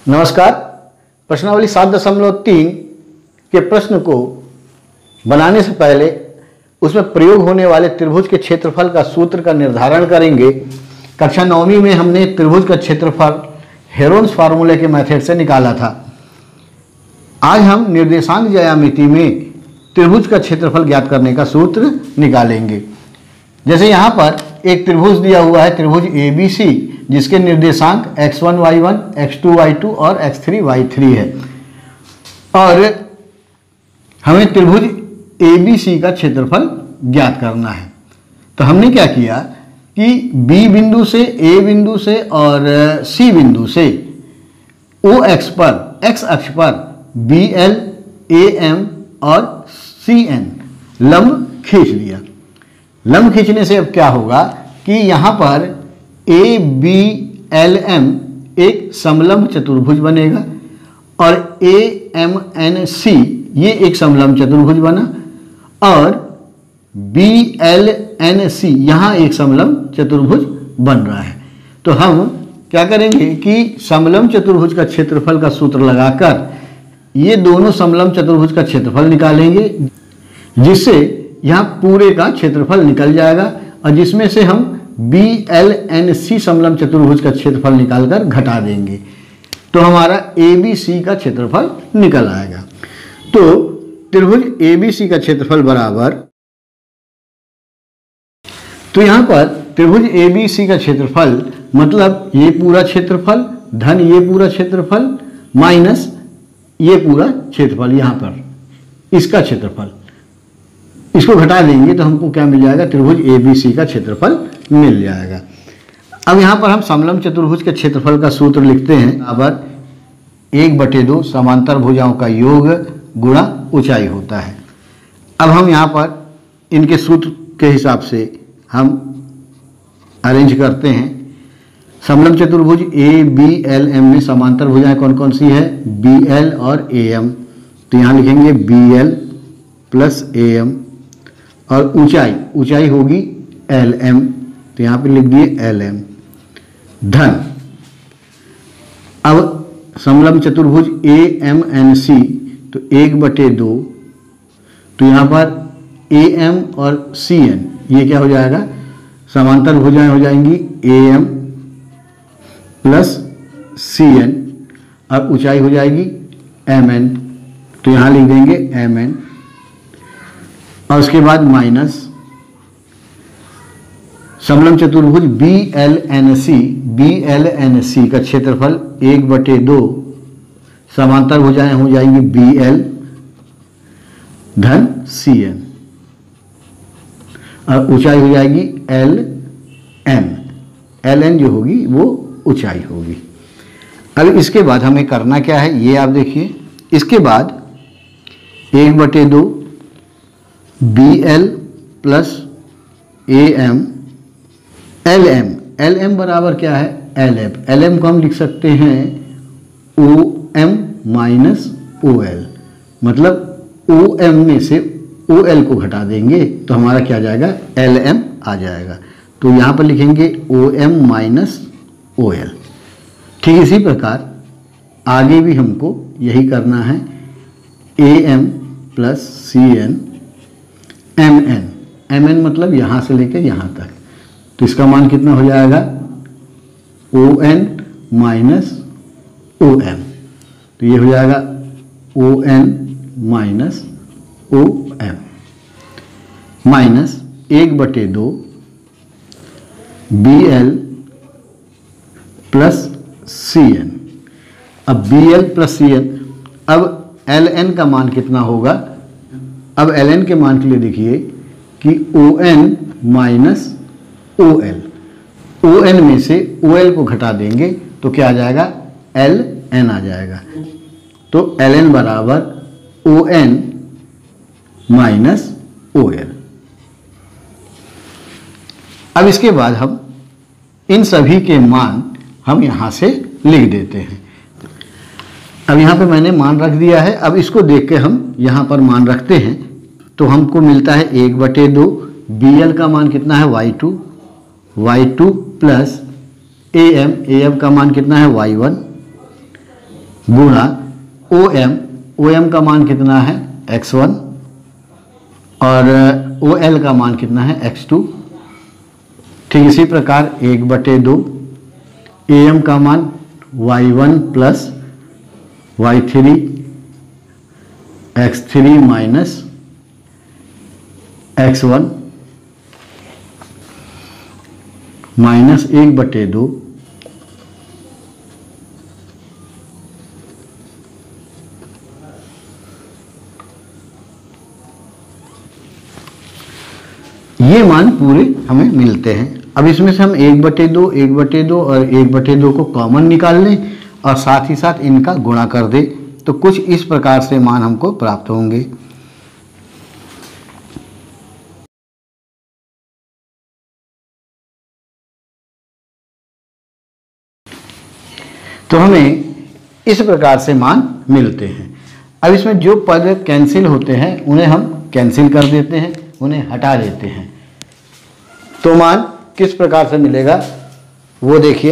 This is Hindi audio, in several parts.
नमस्कार। प्रश्नावली 7.3 के प्रश्न को बनाने से पहले उसमें प्रयोग होने वाले त्रिभुज के क्षेत्रफल का सूत्र का निर्धारण करेंगे। कक्षा 9वीं में हमने त्रिभुज का क्षेत्रफल हेरोन्स फार्मूले के मेथड से निकाला था। आज हम निर्देशांक ज्यामिति में त्रिभुज का क्षेत्रफल ज्ञात करने का सूत्र निकालेंगे। जैसे यहाँ पर एक त्रिभुज दिया हुआ है, त्रिभुज ABC, जिसके निर्देशांक x1 y1, x2 y2 और x3 y3 है और हमें त्रिभुज ABC का क्षेत्रफल ज्ञात करना है। तो हमने क्या किया कि B बिंदु से, A बिंदु से और C बिंदु से OX पर, X अक्ष पर BL, AM और CN लंब खींच लिया। लंब खींचने से अब क्या होगा कि यहाँ पर ABLM एक समलंब चतुर्भुज बनेगा और AMNC ये एक समलंब चतुर्भुज बना और BLNC यहाँ एक समलंब चतुर्भुज बन रहा है। तो हम क्या करेंगे कि समलंब चतुर्भुज का क्षेत्रफल का सूत्र लगाकर ये दोनों समलंब चतुर्भुज का क्षेत्रफल निकालेंगे, जिससे यहाँ पूरे का क्षेत्रफल निकल जाएगा और जिसमें से हम BLNC समलंब चतुर्भुज का क्षेत्रफल निकालकर घटा देंगे तो हमारा ABC का क्षेत्रफल निकल आएगा। तो त्रिभुज ABC का क्षेत्रफल बराबर, तो यहाँ पर त्रिभुज ABC का क्षेत्रफल मतलब ये पूरा क्षेत्रफल धन ये पूरा क्षेत्रफल माइनस ये पूरा क्षेत्रफल, यहाँ पर इसका क्षेत्रफल, इसको घटा देंगे तो हमको क्या मिल जाएगा, त्रिभुज ABC का क्षेत्रफल मिल जाएगा। अब यहाँ पर हम समलंब चतुर्भुज के क्षेत्रफल का सूत्र लिखते हैं, बराबर 1/2 समांतर भुजाओं का योग गुणा ऊंचाई होता है। अब हम यहाँ पर इनके सूत्र के हिसाब से हम अरेंज करते हैं। समलंब चतुर्भुज ABLM में समांतर भुजाएं कौन कौन सी है, BL और AM। तो यहाँ लिखेंगे BL प्लस AM और ऊंचाई होगी LM, तो यहाँ पे लिख दिए LM। धन, अब समलंब चतुर्भुज AMNC तो 1/2, तो यहाँ पर AM और CN ये क्या हो जाएगा, समांतर भुजाएं हो जाएंगी AM प्लस CN और ऊंचाई हो जाएगी MN, तो यहाँ लिख देंगे MN और उसके बाद माइनस समलंब चतुर्भुज BLNC का क्षेत्रफल 1/2 समांतर भुजाएं हो जाएंगी BL धन CN और ऊंचाई हो जाएगी LN जो होगी वो ऊंचाई होगी। अब इसके बाद हमें करना क्या है ये आप देखिए। इसके बाद 1/2 BL प्लस AM LM बराबर क्या है, LM को हम लिख सकते हैं OM माइनस OL, मतलब OM में से OL को घटा देंगे तो हमारा क्या जाएगा, LM आ जाएगा। तो यहाँ पर लिखेंगे OM माइनस OL। ठीक इसी प्रकार आगे भी हमको यही करना है, AM प्लस CN MN मतलब यहाँ से लेकर यहाँ तक, तो इसका मान कितना हो जाएगा, ON माइनस OM। तो ये हो जाएगा ON minus OM minus 1/2 BL plus CN। अब BL प्लस CN, अब LN का मान कितना होगा, अब LN के मान के लिए देखिए कि ON माइनस ON में से OL को घटा देंगे तो क्या आ जाएगा, LN आ जाएगा। तो LN बराबर ON माइनस OL। अब इसके बाद हम इन सभी के मान हम यहाँ से लिख देते हैं। अब यहाँ पे मैंने मान रख दिया है। अब इसको देख के हम यहाँ पर मान रखते हैं तो हमको मिलता है 1/2 BL का मान कितना है, y2 प्लस AM का मान कितना है, y1 गुणा ओ एम का मान कितना है x1 और ओ एल का मान कितना है x2। ठीक इसी प्रकार 1/2 ए एम का मान y1 plus y3 x3 minus x1 minus 1/2 ये मान पूरे हमें मिलते हैं। अब इसमें से हम 1/2 1/2 और 1/2 को कॉमन निकाल लें और साथ ही साथ इनका गुणा कर दें, तो कुछ इस प्रकार से मान हमको प्राप्त होंगे। तो हमें इस प्रकार से मान मिलते हैं। अब इसमें जो पद कैंसिल होते हैं उन्हें हम कैंसिल कर देते हैं, उन्हें हटा देते हैं। तो मान किस प्रकार से मिलेगा वो देखिए।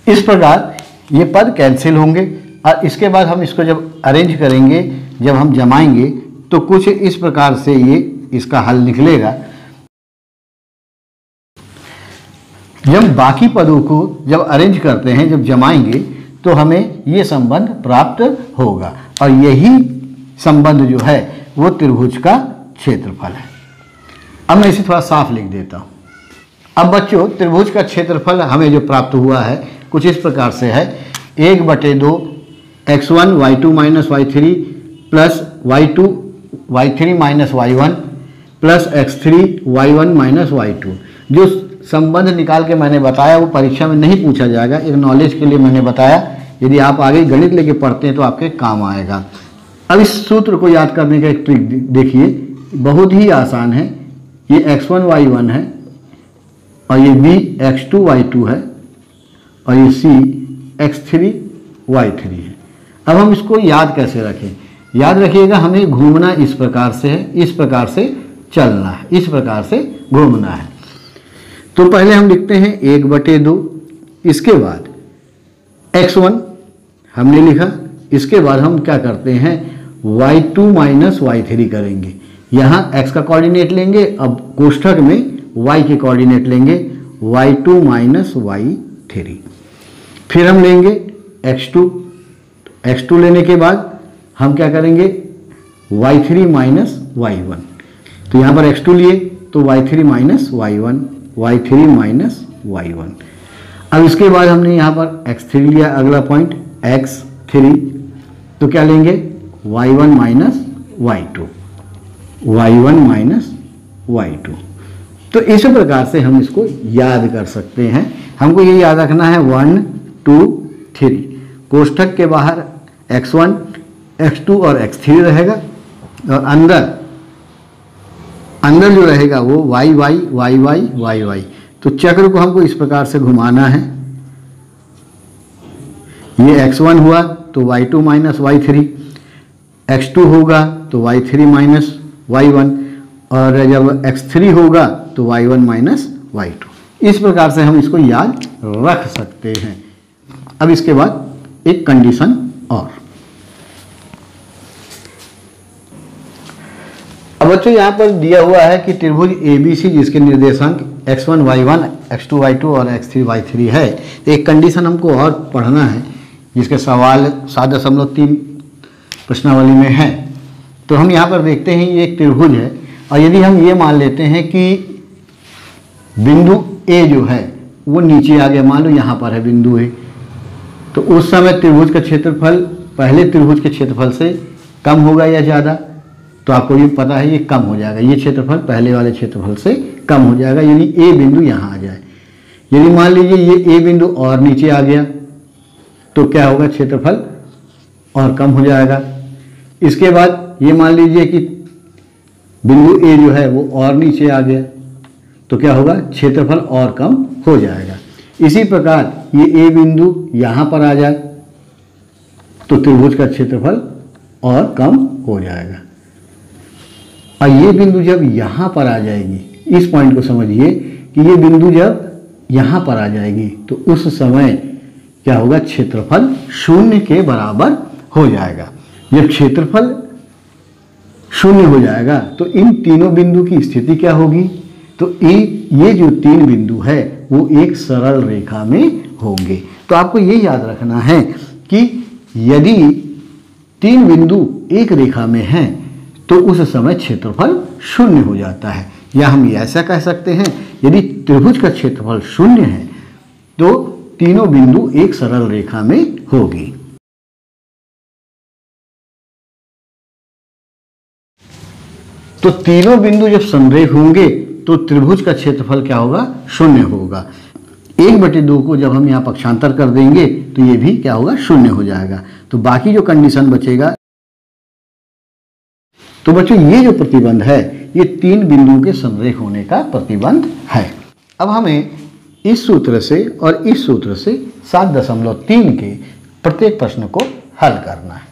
इस प्रकार ये पद कैंसिल होंगे और इसके बाद हम इसको जब अरेंज करेंगे, जब हम जमाएंगे तो कुछ इस प्रकार से ये इसका हल निकलेगा। जब बाकी पदों को जब अरेंज करते हैं, जब जमाएंगे तो हमें ये संबंध प्राप्त होगा और यही संबंध जो है वो त्रिभुज का क्षेत्रफल है। अब मैं इसे थोड़ा साफ लिख देता हूँ। अब बच्चों त्रिभुज का क्षेत्रफल हमें जो प्राप्त हुआ है कुछ इस प्रकार से है 1/2 x1 y2 minus y3 plus y2 y3 minus y1 plus x3 y1 minus y2। जो संबंध निकाल के मैंने बताया वो परीक्षा में नहीं पूछा जाएगा, एक नॉलेज के लिए मैंने बताया। यदि आप आगे गणित लेके पढ़ते हैं तो आपके काम आएगा। अब इस सूत्र को याद करने का एक ट्रिक देखिए, बहुत ही आसान है। ये x1 y1 है और ये b x2 y2 है और ये c x3 y3 है। अब हम इसको याद कैसे रखें? याद रखिएगा, हमें घूमना इस प्रकार से है, इस प्रकार से चलना है, इस प्रकार से घूमना है। तो पहले हम लिखते हैं 1/2, इसके बाद x1 हमने लिखा, इसके बाद हम क्या करते हैं y2 माइनस y3 करेंगे। यहाँ x का कोऑर्डिनेट लेंगे, अब कोष्ठक में y के कोऑर्डिनेट लेंगे y2 माइनस y3। फिर हम लेंगे x2 लेने के बाद हम क्या करेंगे y3 माइनस y1। तो यहाँ पर x2 लिए तो y3 minus y1, y3 minus y1। अब इसके बाद हमने यहाँ पर x3 लिया, अगला पॉइंट x3, तो क्या लेंगे y1 minus y2, y1 minus y2। तो इस प्रकार से हम इसको याद कर सकते हैं। हमको ये याद रखना है 1 2 3, कोष्ठक के बाहर x1 x2 और x3 रहेगा और अंदर जो रहेगा वो y y y y y y। तो चक्र को हमको इस प्रकार से घुमाना है। ये x1 हुआ तो y2 माइनस y3, x2 होगा तो y3 माइनस y1 और जब x3 होगा तो y1 माइनस y2। इस प्रकार से हम इसको याद रख सकते हैं। अब इसके बाद एक कंडीशन और। अब बच्चों यहाँ पर दिया हुआ है कि त्रिभुज ABC जिसके निर्देशांक x1 y1 x2 y2 और x3 y3 है। तो एक कंडीशन हमको और पढ़ना है जिसके सवाल 7.3 प्रश्नावली में है। तो हम यहाँ पर देखते हैं ये एक त्रिभुज है और यदि हम ये मान लेते हैं कि बिंदु A जो है वो नीचे आ गया, मान लो यहाँ पर है बिंदु A, तो उस समय त्रिभुज का क्षेत्रफल पहले त्रिभुज के क्षेत्रफल से कम होगा या ज़्यादा? तो आपको ये पता है ये कम हो जाएगा, ये क्षेत्रफल पहले वाले क्षेत्रफल से कम हो जाएगा यदि A बिंदु यहाँ आ जाए। यदि मान लीजिए ये A बिंदु और नीचे आ गया तो क्या होगा, क्षेत्रफल और कम हो जाएगा। इसके बाद ये मान लीजिए कि बिंदु A जो है वो और नीचे आ गया तो क्या होगा, क्षेत्रफल और कम हो जाएगा। इसी प्रकार ये A बिंदु यहाँ पर आ जाए तो त्रिभुज का क्षेत्रफल और कम हो जाएगा। और ये बिंदु जब यहाँ पर आ जाएगी, इस पॉइंट को समझिए कि ये बिंदु जब यहाँ पर आ जाएगी तो उस समय क्या होगा, क्षेत्रफल 0 के बराबर हो जाएगा। जब क्षेत्रफल 0 हो जाएगा तो इन तीनों बिंदु की स्थिति क्या होगी, तो ये जो 3 बिंदु है वो एक सरल रेखा में होंगे। तो आपको ये याद रखना है कि यदि 3 बिंदु एक रेखा में हैं तो उस समय क्षेत्रफल 0 हो जाता है। या हम ऐसा कह सकते हैं, यदि त्रिभुज का क्षेत्रफल 0 है तो तीनों बिंदु एक सरल रेखा में होगी। तो तीनों बिंदु जब समरेख होंगे तो त्रिभुज का क्षेत्रफल क्या होगा, 0 होगा। 1/2 को जब हम यहाँ पक्षांतर कर देंगे तो ये भी क्या होगा, 0 हो जाएगा। तो बाकी जो कंडीशन बचेगा, तो बच्चों ये जो प्रतिबंध है ये 3 बिंदुओं के समरेख होने का प्रतिबंध है। अब हमें इस सूत्र से और इस सूत्र से 7.3 के प्रत्येक प्रश्न को हल करना है।